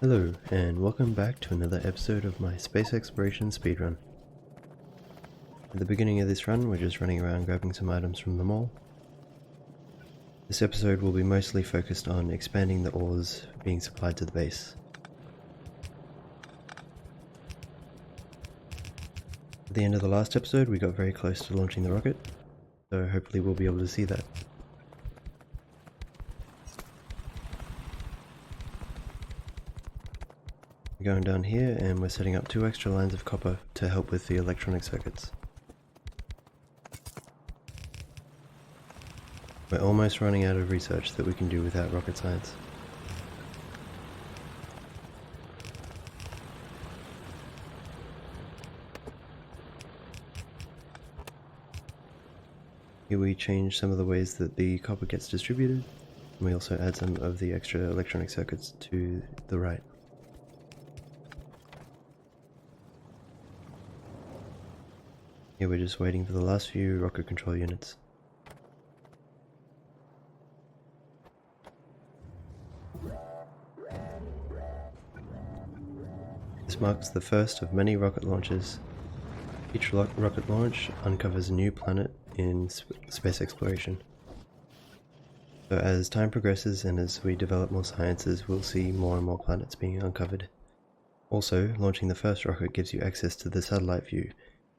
Hello, and welcome back to another episode of my space exploration speedrun. At the beginning of this run, we're just running around grabbing some items from the mall. This episode will be mostly focused on expanding the ores being supplied to the base. At the end of the last episode, we got very close to launching the rocket, so hopefully we'll be able to see that. We're going down here and we're setting up 2 extra lines of copper to help with the electronic circuits. We're almost running out of research that we can do without rocket science. Here we change some of the ways that the copper gets distributed, and we also add some of the extra electronic circuits to the right. Here we're just waiting for the last few rocket control units. This marks the first of many rocket launches. Each rocket launch uncovers a new planet in space exploration. So as time progresses and as we develop more sciences, we'll see more and more planets being uncovered. Also, launching the first rocket gives you access to the satellite view,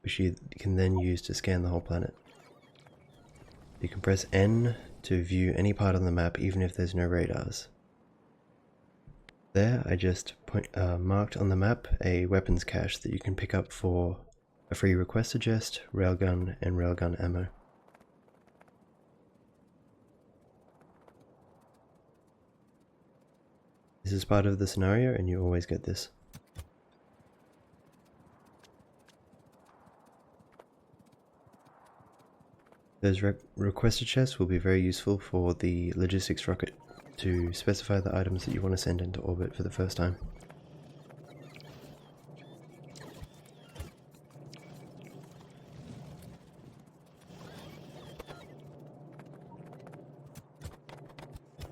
which you can then use to scan the whole planet. You can press N to view any part of the map even if there's no radars. There, I just marked on the map a weapons cache that you can pick up for a free request suggest, railgun, and railgun ammo. This is part of the scenario and you always get this. Those requested chests will be very useful for the logistics rocket to specify the items that you want to send into orbit for the first time.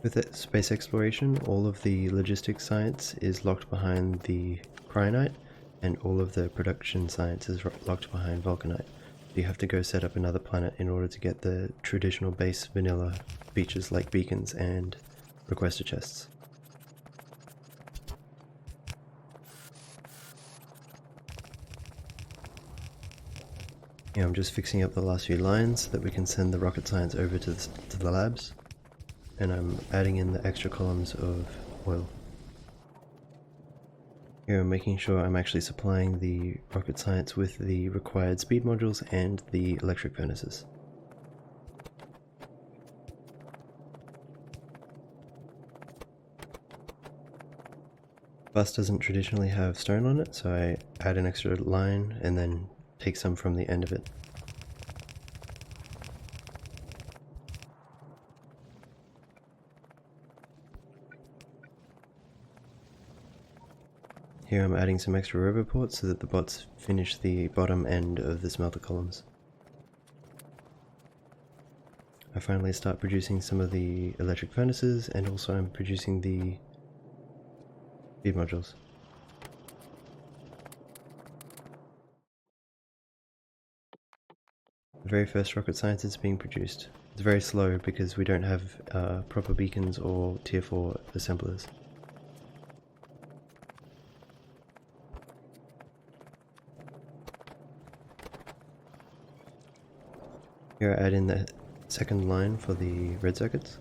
With space exploration, all of the logistics science is locked behind the cryonite, and all of the production science is locked behind vulcanite. You have to go set up another planet in order to get the traditional base vanilla features like beacons and requester chests. Yeah, I'm just fixing up the last few lines so that we can send the rocket science over to the labs, and I'm adding in the extra columns of oil. Here I'm making sure I'm actually supplying the rocket science with the required speed modules and the electric furnaces. Bus doesn't traditionally have stone on it, so I add an extra line and then take some from the end of it. Here I'm adding some extra roboports so that the bots finish the bottom end of the smelter columns. I finally start producing some of the electric furnaces, and also I'm producing the speed modules. The very first rocket science is being produced. It's very slow because we don't have proper beacons or tier 4 assemblers. Here I add in the second line for the red circuits.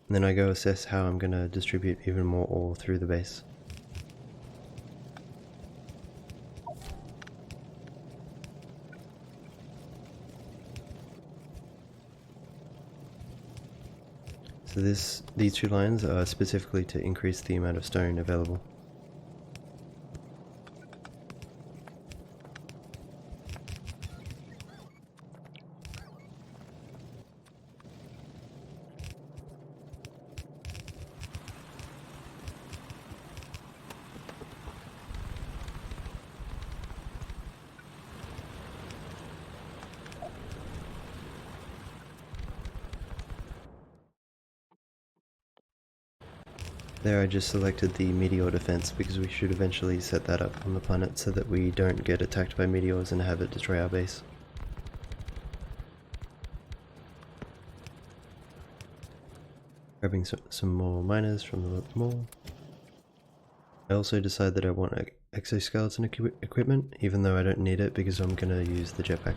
And then I go assess how I'm going to distribute even more ore through the base. So these 2 lines are specifically to increase the amount of stone available. There I just selected the meteor defense because we should eventually set that up on the planet so that we don't get attacked by meteors and have it destroy our base. Grabbing some more miners from the mall. I also decided that I want exoskeleton equipment, even though I don't need it because I'm going to use the jetpack.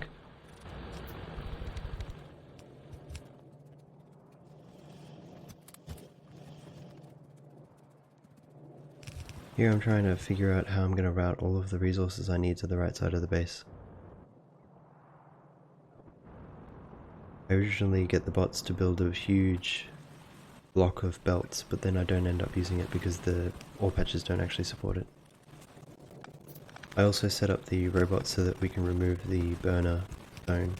Here I'm trying to figure out how I'm going to route all of the resources I need to the right side of the base. I originally get the bots to build a huge block of belts, but then I don't end up using it because the ore patches don't actually support it. I also set up the robots so that we can remove the burner zone.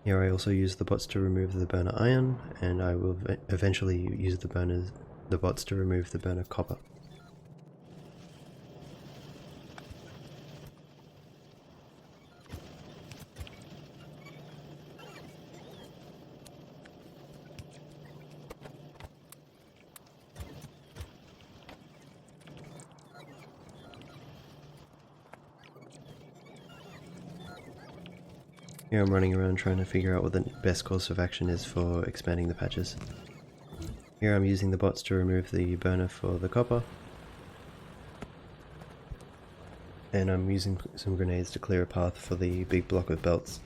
Here I also use the bots to remove the burner iron, and I will eventually use the bots to remove the burner copper. Here I'm running around trying to figure out what the best course of action is for expanding the patches. Here I'm using the bots to remove the burner for the copper. And I'm using some grenades to clear a path for the big block of belts.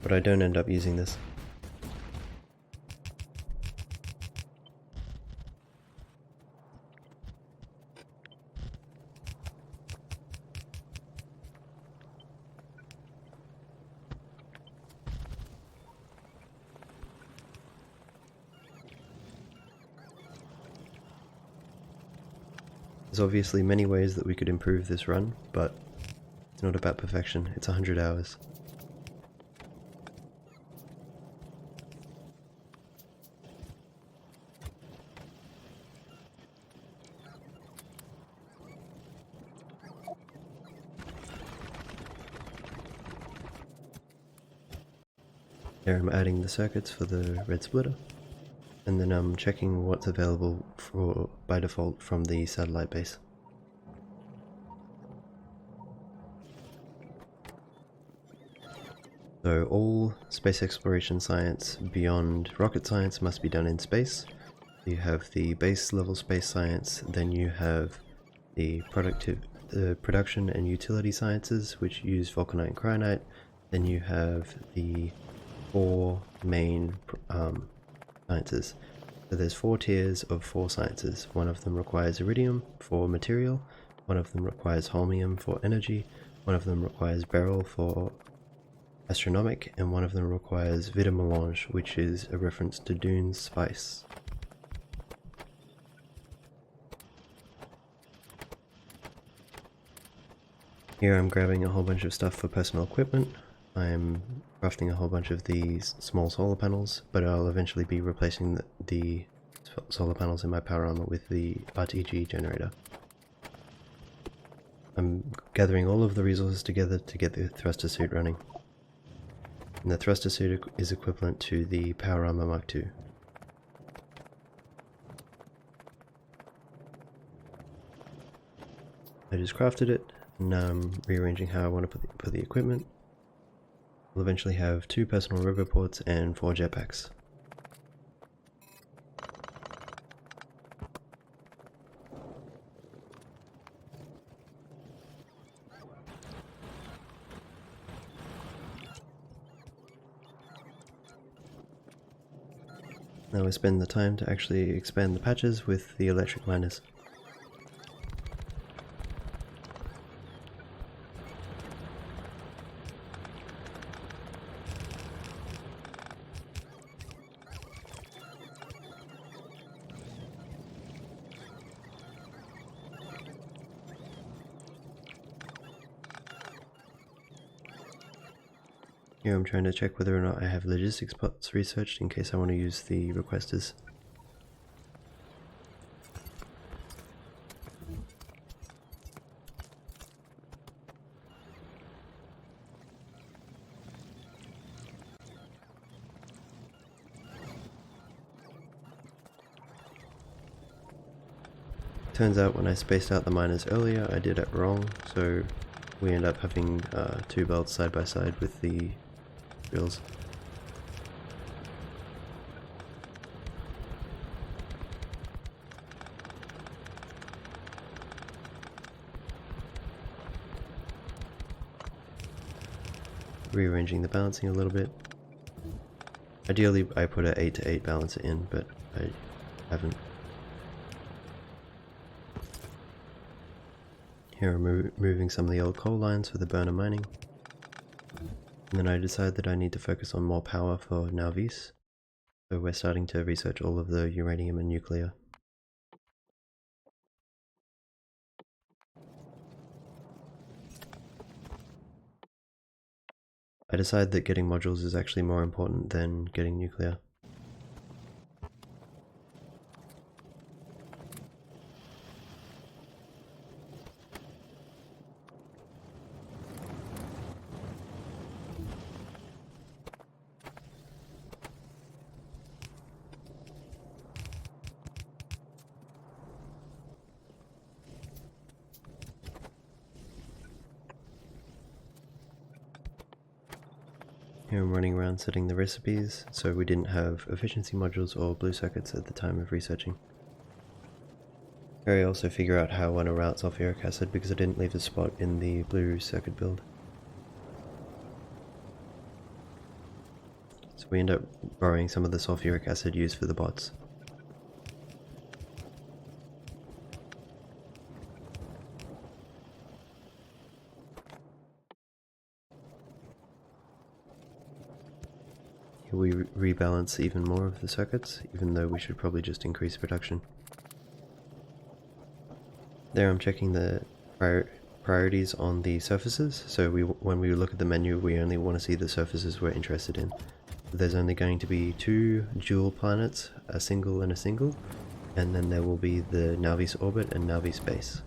But I don't end up using this. There's obviously many ways that we could improve this run, but it's not about perfection, it's 100 hours. There I'm adding the circuits for the red splitter, and then I'm checking what's available by default from the satellite base. So all space exploration science beyond rocket science must be done in space. You have the base level space science, then you have the production and utility sciences, which use vulcanite and cryonite. Then you have the 4 main sciences. So there's 4 tiers of 4 sciences. One of them requires iridium for material, one of them requires holmium for energy, one of them requires beryl for astronomic, and one of them requires vita melange, which is a reference to Dune's spice. Here I'm grabbing a whole bunch of stuff for personal equipment. I'm crafting a whole bunch of these small solar panels, but I'll eventually be replacing the solar panels in my power armor with the RTG generator. I'm gathering all of the resources together to get the thruster suit running. And the thruster suit is equivalent to the power armor Mark II. I just crafted it, and now I'm rearranging how I want to put the equipment. We'll eventually have 2 personal roboports and 4 jetpacks. Now we spend the time to actually expand the patches with the electric miners. Here I'm trying to check whether or not I have logistics bots researched in case I want to use the requesters. Turns out when I spaced out the miners earlier, I did it wrong, so we end up having 2 belts side by side with the drills. Rearranging the balancing a little bit. Ideally I put a 8 to 8 balancer in, but I haven't. Here I'm removing some of the old coal lines for the burner mining. And then I decided that I need to focus on more power for Nauvis. So we're starting to research all of the uranium and nuclear. I decided that getting modules is actually more important than getting nuclear. Here I'm running around setting the recipes, so we didn't have efficiency modules or blue circuits at the time of researching. Here I also figure out how I want to route sulfuric acid because I didn't leave a spot in the blue circuit build. So we end up borrowing some of the sulfuric acid used for the bots. Here we rebalance even more of the circuits, even though we should probably just increase production. There I'm checking the priorities on the surfaces, so when we look at the menu we only want to see the surfaces we're interested in. There's only going to be 2 dual planets, a single and a single, and then there will be the Nauvis orbit and Nauvis base.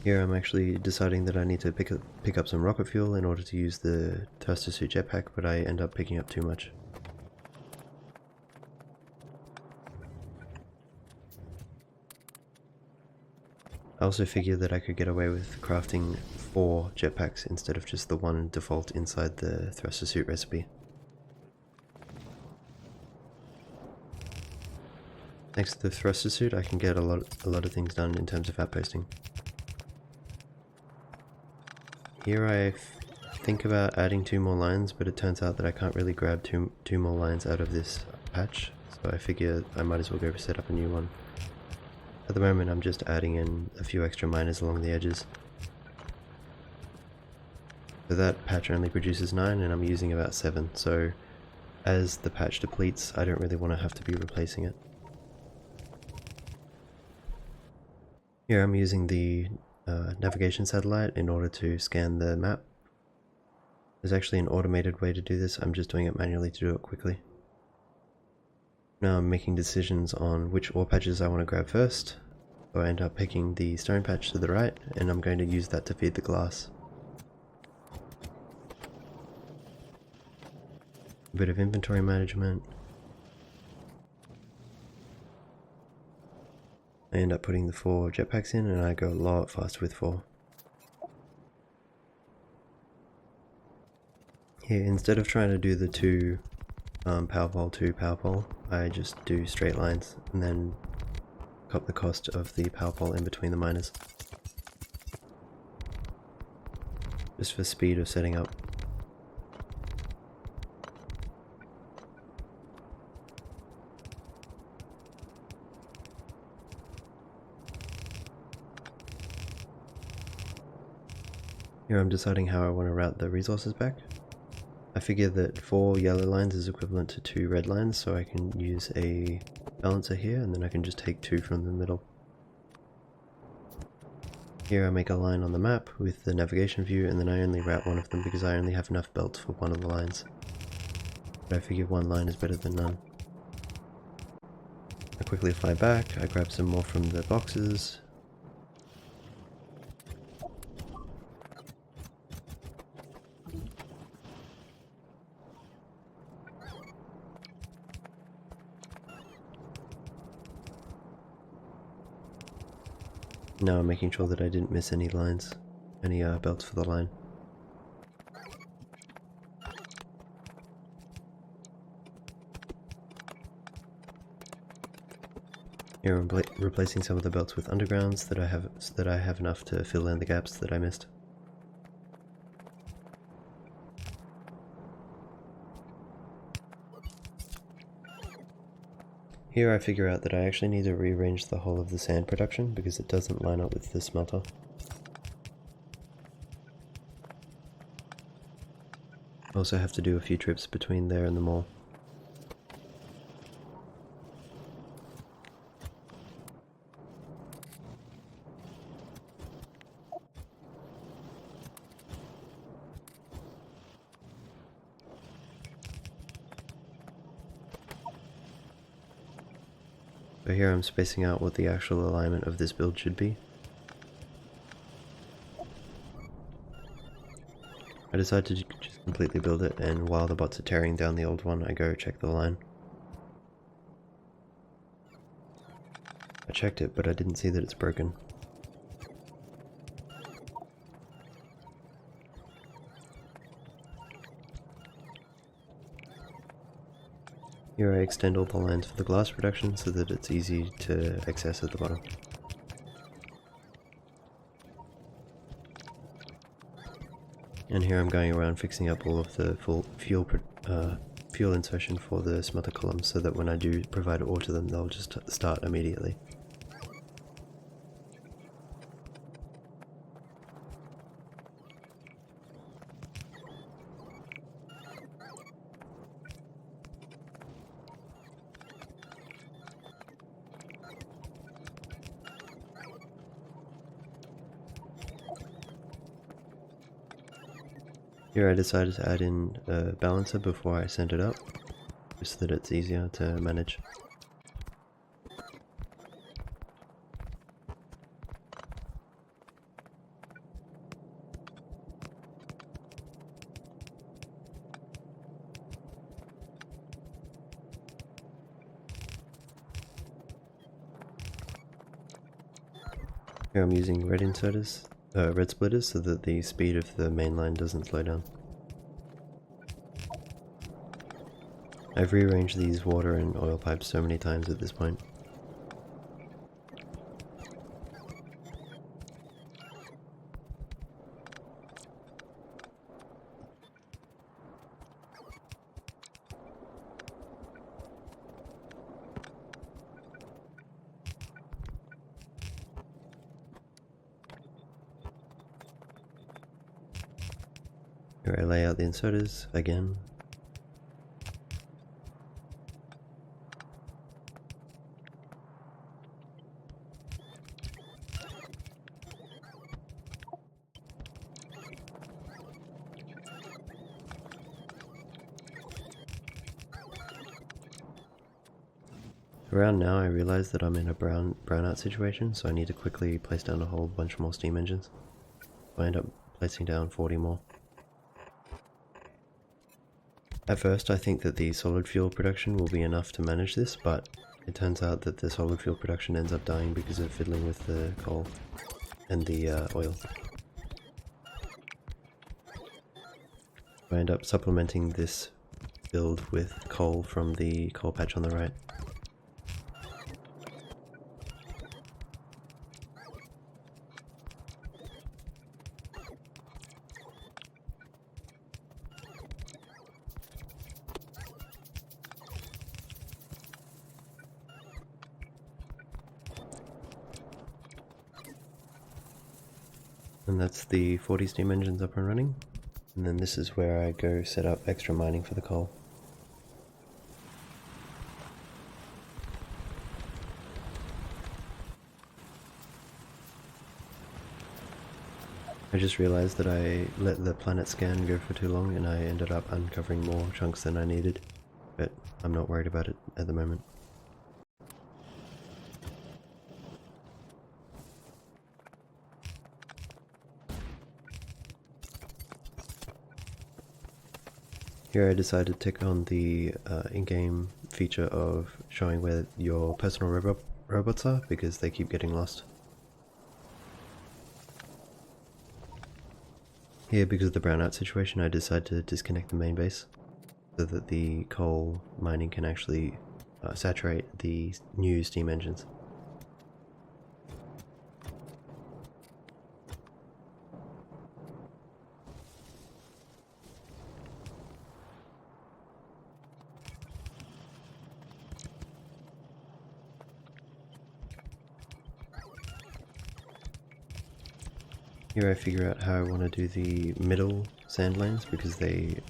Here I'm actually deciding that I need to pick up some rocket fuel in order to use the thruster suit jetpack, but I end up picking up too much. I also figured that I could get away with crafting 4 jetpacks instead of just the one default inside the thruster suit recipe. Thanks to the thruster suit I can get a lot of things done in terms of outposting. Here I think about adding 2 more lines, but it turns out that I can't really grab two more lines out of this patch, so I figure I might as well go set up a new one. At the moment I'm just adding in a few extra miners along the edges. So that patch only produces 9 and I'm using about 7, so as the patch depletes I don't really want to have to be replacing it. Here I'm using the navigation satellite in order to scan the map. There's actually an automated way to do this, I'm just doing it manually to do it quickly. Now I'm making decisions on which ore patches I want to grab first, so I end up picking the stone patch to the right, and I'm going to use that to feed the glass. A bit of inventory management. I end up putting the 4 jetpacks in and I go a lot faster with 4. Here, instead of trying to do the 2 power pole to power pole, I just do straight lines and then cut the cost of the power pole in between the miners. Just for speed of setting up. Here I'm deciding how I want to route the resources back. I figure that 4 yellow lines is equivalent to 2 red lines, so I can use a balancer here and then I can just take 2 from the middle. Here I make a line on the map with the navigation view and then I only route one of them because I only have enough belts for one of the lines. But I figure one line is better than none. I quickly fly back, I grab some more from the boxes. Now I'm making sure that I didn't miss any lines, any belts for the line. Here I'm replacing some of the belts with undergrounds so that I have enough to fill in the gaps that I missed. Here I figure out that I actually need to rearrange the whole of the sand production because it doesn't line up with the smelter. I also have to do a few trips between there and the mall. So here I'm spacing out what the actual alignment of this build should be. I decide to just completely build it, and while the bots are tearing down the old one, I go check the line. I checked it, but I didn't see that it's broken. Here I extend all the lines for the glass production so that it's easy to access at the bottom. And here I'm going around fixing up all of the fuel insertion for the smelter columns so that when I do provide ore to them, they'll just start immediately. Here I decided to add in a balancer before I send it up, just so that it's easier to manage. Here I'm using red splitters so that the speed of the main line doesn't slow down. I've rearranged these water and oil pipes so many times at this point. Here I lay out the inserters again. Around now I realize that I'm in a brownout situation, so I need to quickly place down a whole bunch more steam engines. I end up placing down 40 more. At first I think that the solid fuel production will be enough to manage this, but it turns out that the solid fuel production ends up dying because of fiddling with the coal and the oil. I end up supplementing this build with coal from the coal patch on the right. And that's the 40 steam engines up and running. And then this is where I go set up extra mining for the coal. I just realized that I let the planet scan go for too long and I ended up uncovering more chunks than I needed, but I'm not worried about it at the moment. Here I decided to take on the in-game feature of showing where your personal robots are because they keep getting lost. Here, because of the brownout situation, I decided to disconnect the main base so that the coal mining can actually saturate the new steam engines. Here I figure out how I want to do the middle sand lanes, because they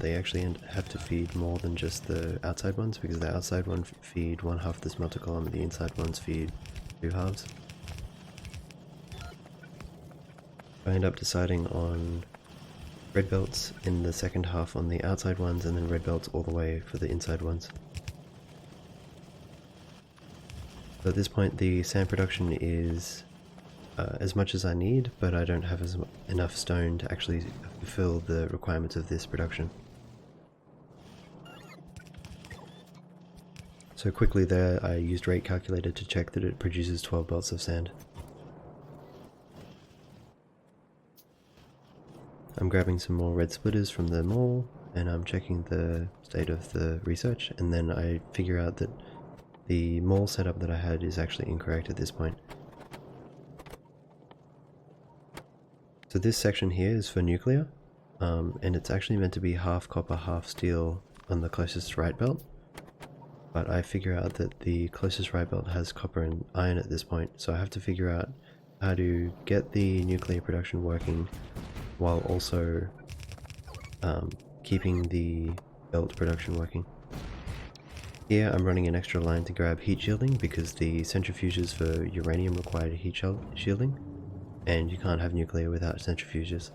actually have to feed more than just the outside ones, because the outside ones feed one half the smelter column and the inside ones feed two halves. I end up deciding on red belts in the second half on the outside ones, and then red belts all the way for the inside ones. So at this point the sand production is as much as I need, but I don't have enough stone to actually fulfill the requirements of this production. So quickly there, I used rate calculator to check that it produces 12 belts of sand. I'm grabbing some more red splitters from the mall, and I'm checking the state of the research, and then I figure out that the mall setup that I had is actually incorrect at this point. So this section here is for nuclear, and it's actually meant to be half copper, half steel on the closest right belt. But I figure out that the closest right belt has copper and iron at this point, so I have to figure out how to get the nuclear production working while also keeping the belt production working. Here I'm running an extra line to grab heat shielding, because the centrifuges for uranium require heat shielding, and you can't have nuclear without centrifuges.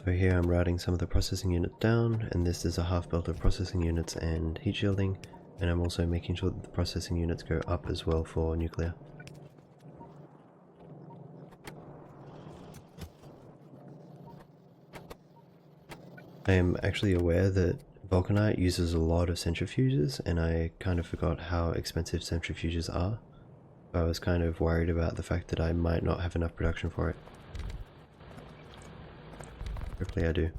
So here I'm routing some of the processing units down, and this is a half belt of processing units and heat shielding, and I'm also making sure that the processing units go up as well for nuclear. I am actually aware that vulcanite uses a lot of centrifuges, and I kind of forgot how expensive centrifuges are. I was kind of worried about the fact that I might not have enough production for it. Hopefully I do.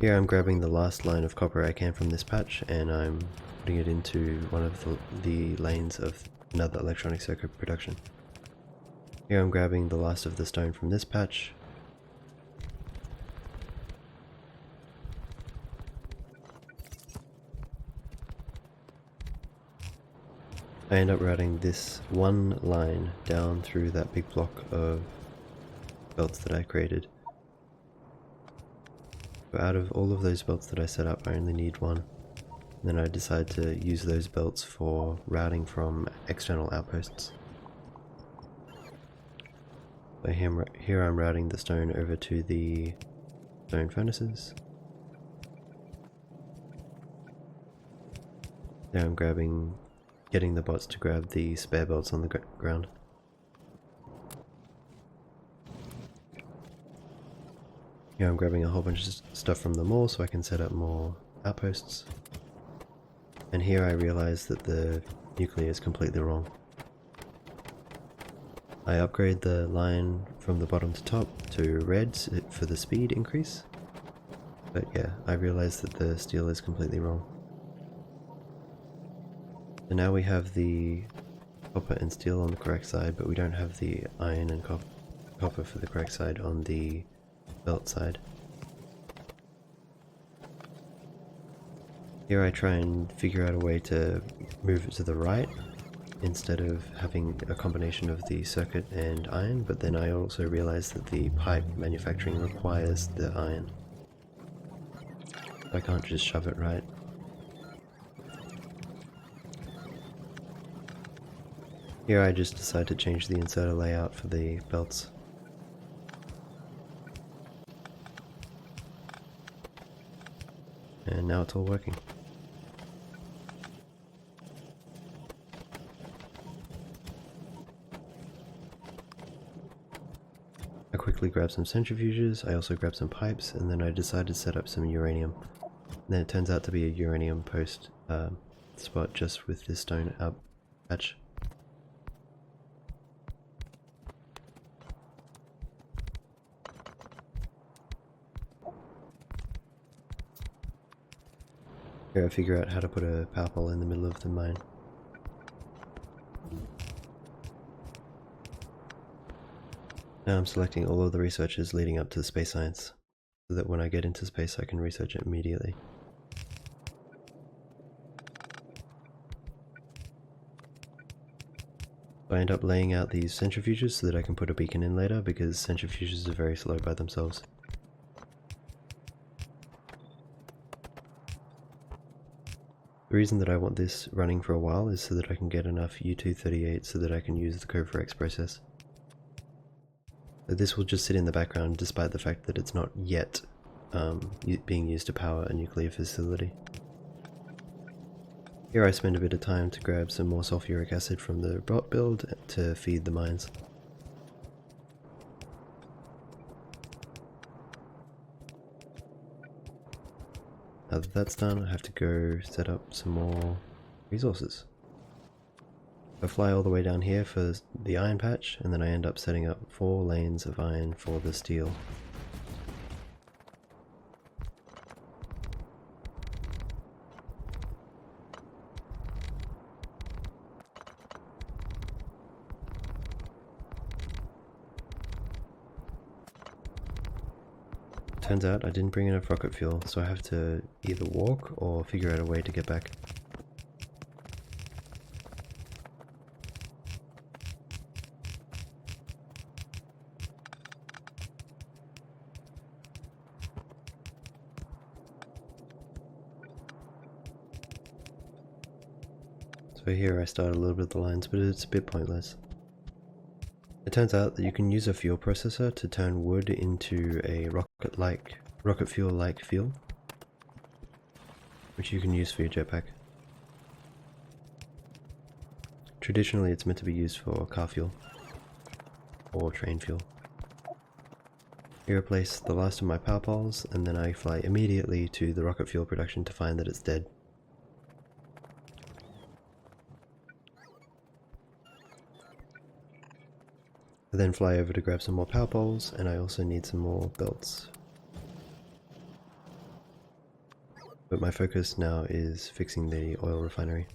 Here I'm grabbing the last line of copper I can from this patch, and I'm putting it into one of the lanes of another electronic circuit production. Here I'm grabbing the last of the stone from this patch. I end up routing this one line down through that big block of belts that I created. But out of all of those belts that I set up, I only need one. And then I decide to use those belts for routing from external outposts. So here I'm routing the stone over to the stone furnaces. Now I'm getting the bots to grab the spare belts on the ground. Here I'm grabbing a whole bunch of stuff from the mall so I can set up more outposts. And here I realize that the nuclear is completely wrong. I upgrade the line from the bottom to top to red for the speed increase. But yeah, I realize that the steel is completely wrong. So now we have the copper and steel on the correct side, but we don't have the iron and copper for the correct side on the belt side. Here I try and figure out a way to move it to the right instead of having a combination of the circuit and iron, but then I also realize that the pipe manufacturing requires the iron. I can't just shove it right. Here I just decide to change the inserter layout for the belts. And now it's all working. I quickly grab some centrifuges, I also grab some pipes, and then I decide to set up some uranium. And then it turns out to be a uranium post spot just with this stone out patch. Here I figure out how to put a power pole in the middle of the mine. Now I'm selecting all of the researches leading up to space science, so that when I get into space I can research it immediately. I end up laying out these centrifuges so that I can put a beacon in later, because centrifuges are very slow by themselves. The reason that I want this running for a while is so that I can get enough U-238 so that I can use the Cove-Rex process. So this will just sit in the background despite the fact that it's not yet being used to power a nuclear facility. Here I spend a bit of time to grab some more sulfuric acid from the bot build to feed the mines. Now that that's done, I have to go set up some more resources. I fly all the way down here for the iron patch, and then I end up setting up 4 lanes of iron for the steel. Turns out I didn't bring enough rocket fuel, so I have to either walk or figure out a way to get back. So here I start a little bit of the lines, but it's a bit pointless. It turns out that you can use a fuel processor to turn wood into a rocket fuel-like fuel, which you can use for your jetpack. Traditionally it's meant to be used for car fuel or train fuel. Here I place the last of my power poles, and then I fly immediately to the rocket fuel production to find that it's dead. I then fly over to grab some more power poles, and I also need some more belts. But my focus now is fixing the oil refinery.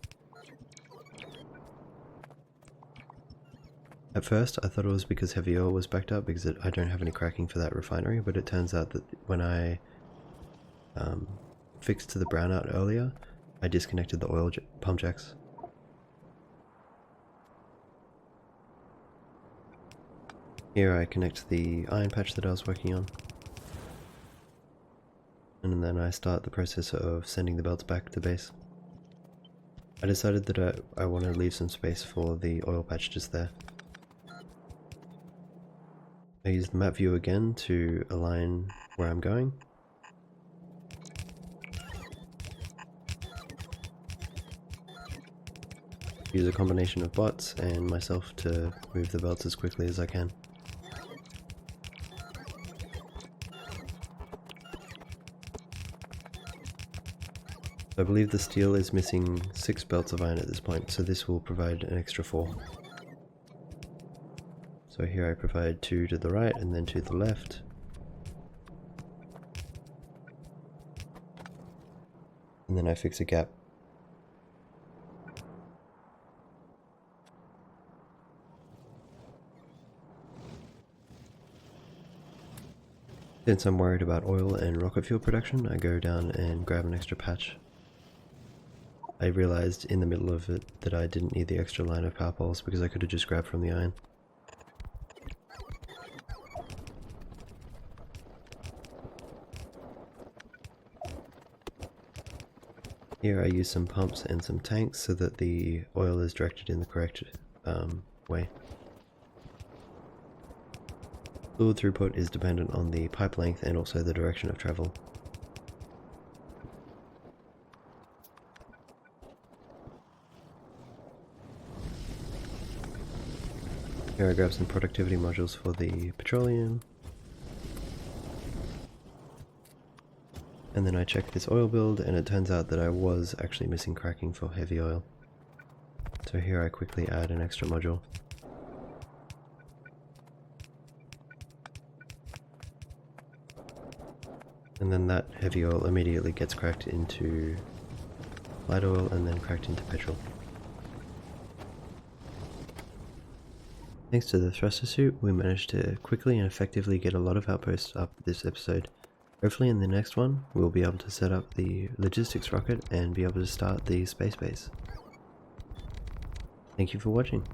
At first I thought it was because heavy oil was backed up because I don't have any cracking for that refinery, but it turns out that when I fixed the brownout earlier, I disconnected the oil pump jacks. Here I connect the iron patch that I was working on, and then I start the process of sending the belts back to base. I decided that I want to leave some space for the oil patch just there. I use the map view again to align where I'm going. Use a combination of bots and myself to move the belts as quickly as I can. I believe the steel is missing 6 belts of iron at this point, so this will provide an extra 4. So here I provide 2 to the right and then 2 to the left. And then I fix a gap. Since I'm worried about oil and rocket fuel production, I go down and grab an extra patch. I realized in the middle of it that I didn't need the extra line of power poles because I could have just grabbed from the iron. Here I use some pumps and some tanks so that the oil is directed in the correct way. Fluid throughput is dependent on the pipe length and also the direction of travel. Here I grab some productivity modules for the petroleum. And then I checked this oil build, and it turns out that I was actually missing cracking for heavy oil. So here I quickly add an extra module. And then that heavy oil immediately gets cracked into light oil and then cracked into petrol. Thanks to the thruster suit, we managed to quickly and effectively get a lot of outposts up this episode. Hopefully in the next one, we'll be able to set up the logistics rocket and be able to start the space base. Thank you for watching.